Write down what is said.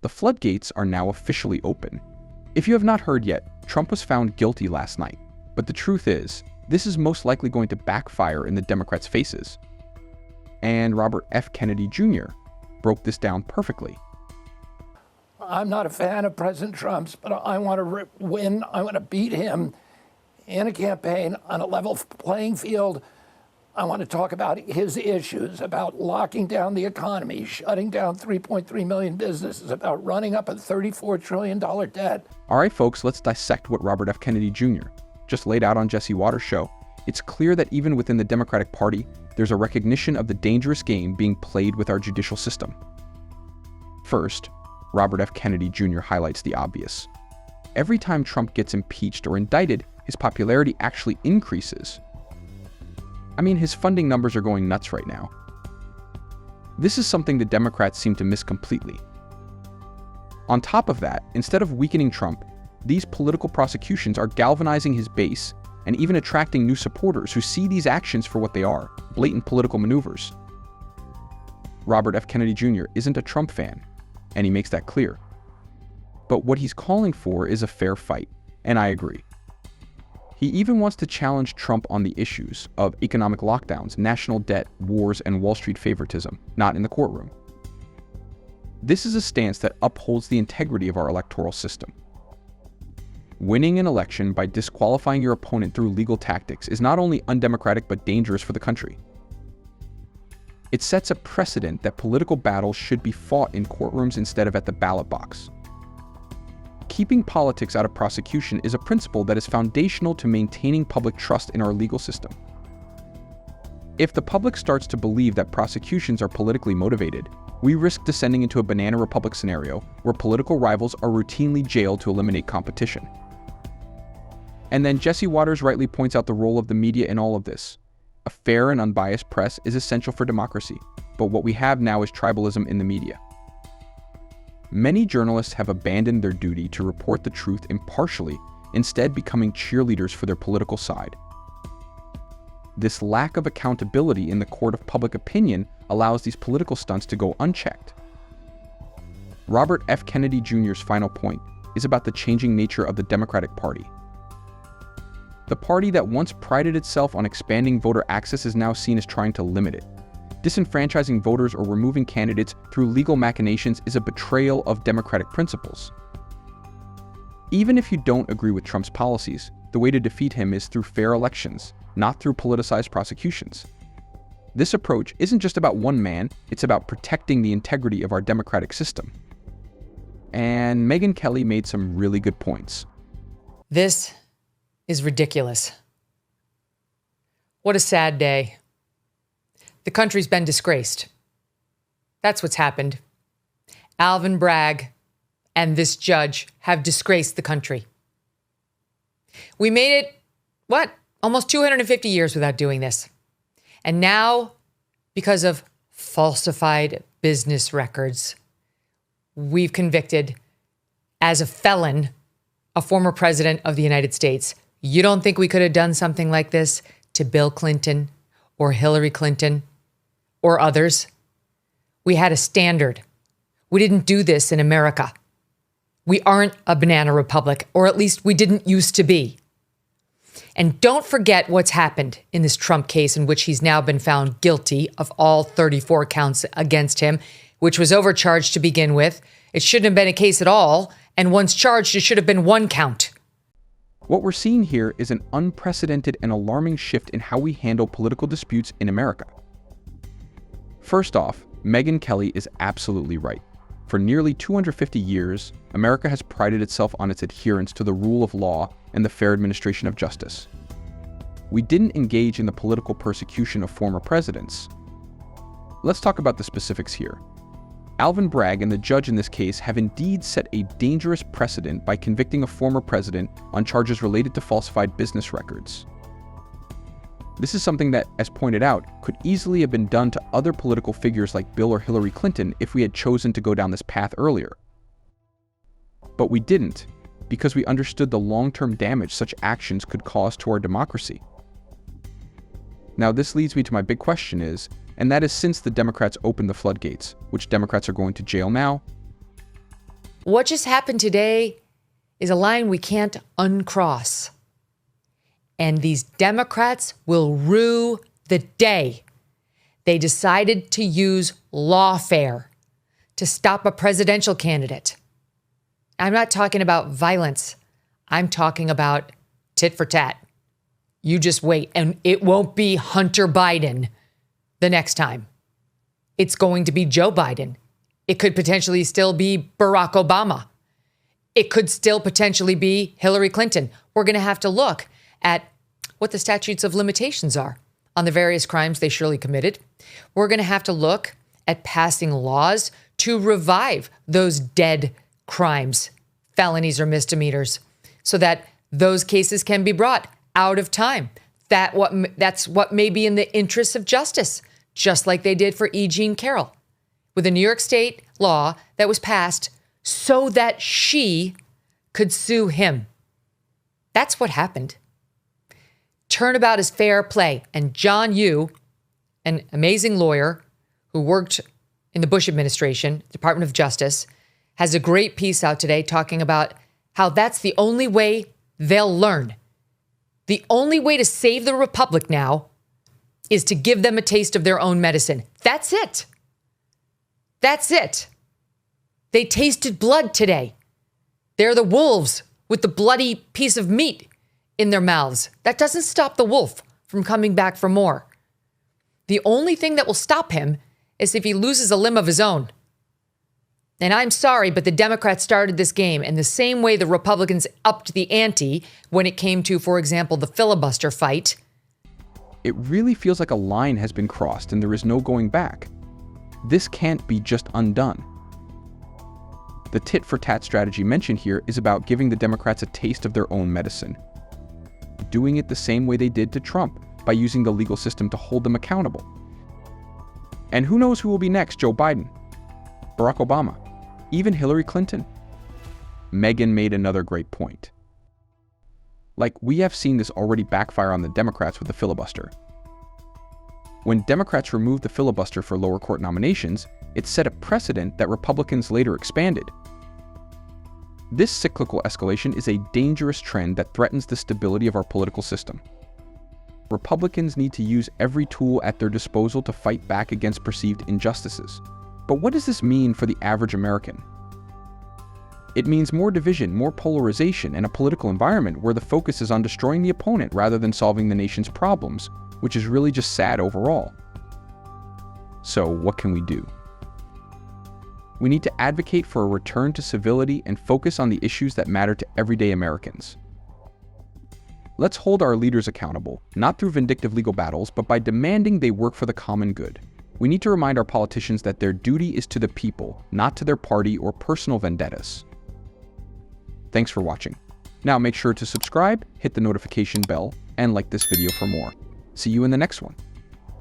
the floodgates are now officially open. If you have not heard yet, Trump was found guilty last night. But the truth is, this is most likely going to backfire in the Democrats' faces. And Robert F. Kennedy Jr. broke this down perfectly. I'm not a fan of President Trump's, but I want to win. I want to beat him in a campaign on a level playing field. I want to talk about his issues, about locking down the economy, shutting down 3.3 million businesses, about running up a $34 trillion debt. All right, folks, let's dissect what Robert F. Kennedy Jr. just laid out on Jesse Watters' show. It's clear that even within the Democratic Party, there's a recognition of the dangerous game being played with our judicial system. First, Robert F. Kennedy Jr. highlights the obvious. Every time Trump gets impeached or indicted, his popularity actually increases. I mean, his funding numbers are going nuts right now. This is something the Democrats seem to miss completely. On top of that, instead of weakening Trump, these political prosecutions are galvanizing his base and even attracting new supporters who see these actions for what they are, blatant political maneuvers. Robert F. Kennedy Jr. isn't a Trump fan, and he makes that clear. But what he's calling for is a fair fight, and I agree. He even wants to challenge Trump on the issues of economic lockdowns, national debt, wars, and Wall Street favoritism, not in the courtroom. This is a stance that upholds the integrity of our electoral system. Winning an election by disqualifying your opponent through legal tactics is not only undemocratic but dangerous for the country. It sets a precedent that political battles should be fought in courtrooms instead of at the ballot box. Keeping politics out of prosecution is a principle that is foundational to maintaining public trust in our legal system. If the public starts to believe that prosecutions are politically motivated, we risk descending into a banana republic scenario where political rivals are routinely jailed to eliminate competition. And then Jesse Watters rightly points out the role of the media in all of this. A fair and unbiased press is essential for democracy, but what we have now is tribalism in the media. Many journalists have abandoned their duty to report the truth impartially, instead becoming cheerleaders for their political side. This lack of accountability in the court of public opinion allows these political stunts to go unchecked. Robert F. Kennedy Jr.'s final point is about the changing nature of the Democratic Party. The party that once prided itself on expanding voter access is now seen as trying to limit it. Disenfranchising voters or removing candidates through legal machinations is a betrayal of democratic principles. Even if you don't agree with Trump's policies, the way to defeat him is through fair elections, not through politicized prosecutions. This approach isn't just about one man, it's about protecting the integrity of our democratic system. And Megyn Kelly made some really good points. This is ridiculous. What a sad day. The country's been disgraced. That's what's happened. Alvin Bragg and this judge have disgraced the country. We made it, almost 250 years without doing this. And now, because of falsified business records, we've convicted, as a felon, a former president of the United States. You don't think we could have done something like this to Bill Clinton or Hillary Clinton or others? We had a standard. We didn't do this in America. We aren't a banana republic, or at least we didn't used to be. And don't forget what's happened in this Trump case, in which he's now been found guilty of all 34 counts against him, which was overcharged to begin with. It shouldn't have been a case at all. And once charged, it should have been one count. What we're seeing here is an unprecedented and alarming shift in how we handle political disputes in America. First off, Megyn Kelly is absolutely right. For nearly 250 years, America has prided itself on its adherence to the rule of law and the fair administration of justice. We didn't engage in the political persecution of former presidents. Let's talk about the specifics here. Alvin Bragg and the judge in this case have indeed set a dangerous precedent by convicting a former president on charges related to falsified business records. This is something that, as pointed out, could easily have been done to other political figures like Bill or Hillary Clinton if we had chosen to go down this path earlier. But we didn't, because we understood the long-term damage such actions could cause to our democracy. Now, this leads me to my big question is, and that is, since the Democrats opened the floodgates, which Democrats are going to jail now? What just happened today is a line we can't uncross. And these Democrats will rue the day they decided to use lawfare to stop a presidential candidate. I'm not talking about violence. I'm talking about tit for tat. You just wait, and it won't be Hunter Biden the next time. It's going to be Joe Biden. It could potentially still be Barack Obama. It could still potentially be Hillary Clinton. We're going to have to look at what the statutes of limitations are on the various crimes they surely committed. We're going to have to look at passing laws to revive those dead crimes, felonies or misdemeanors, so that those cases can be brought out of time. That's what may be in the interests of justice, just like they did for E. Jean Carroll, with a New York State law that was passed so that she could sue him. That's what happened. Turnabout is fair play. And John Yoo, an amazing lawyer who worked in the Bush administration, Department of Justice, has a great piece out today talking about how that's the only way they'll learn. The only way to save the republic now is to give them a taste of their own medicine. That's it. That's it. They tasted blood today. They're the wolves with the bloody piece of meat in their mouths. That doesn't stop the wolf from coming back for more. The only thing that will stop him is if he loses a limb of his own. And I'm sorry, but the Democrats started this game in the same way the Republicans upped the ante when it came to, for example, the filibuster fight. It really feels like a line has been crossed and there is no going back. This can't be just undone. The tit-for-tat strategy mentioned here is about giving the Democrats a taste of their own medicine. Doing it the same way they did to Trump, by using the legal system to hold them accountable. And who knows who will be next? Joe Biden, Barack Obama, even Hillary Clinton. Megyn made another great point. Like, we have seen this already backfire on the Democrats with the filibuster. When Democrats removed the filibuster for lower court nominations, it set a precedent that Republicans later expanded. This cyclical escalation is a dangerous trend that threatens the stability of our political system. Republicans need to use every tool at their disposal to fight back against perceived injustices. But what does this mean for the average American? It means more division, more polarization, and a political environment where the focus is on destroying the opponent rather than solving the nation's problems, which is really just sad overall. So, what can we do? We need to advocate for a return to civility and focus on the issues that matter to everyday Americans. Let's hold our leaders accountable, not through vindictive legal battles, but by demanding they work for the common good. We need to remind our politicians that their duty is to the people, not to their party or personal vendettas. Thanks for watching. Now make sure to subscribe, hit the notification bell, and like this video for more. See you in the next one.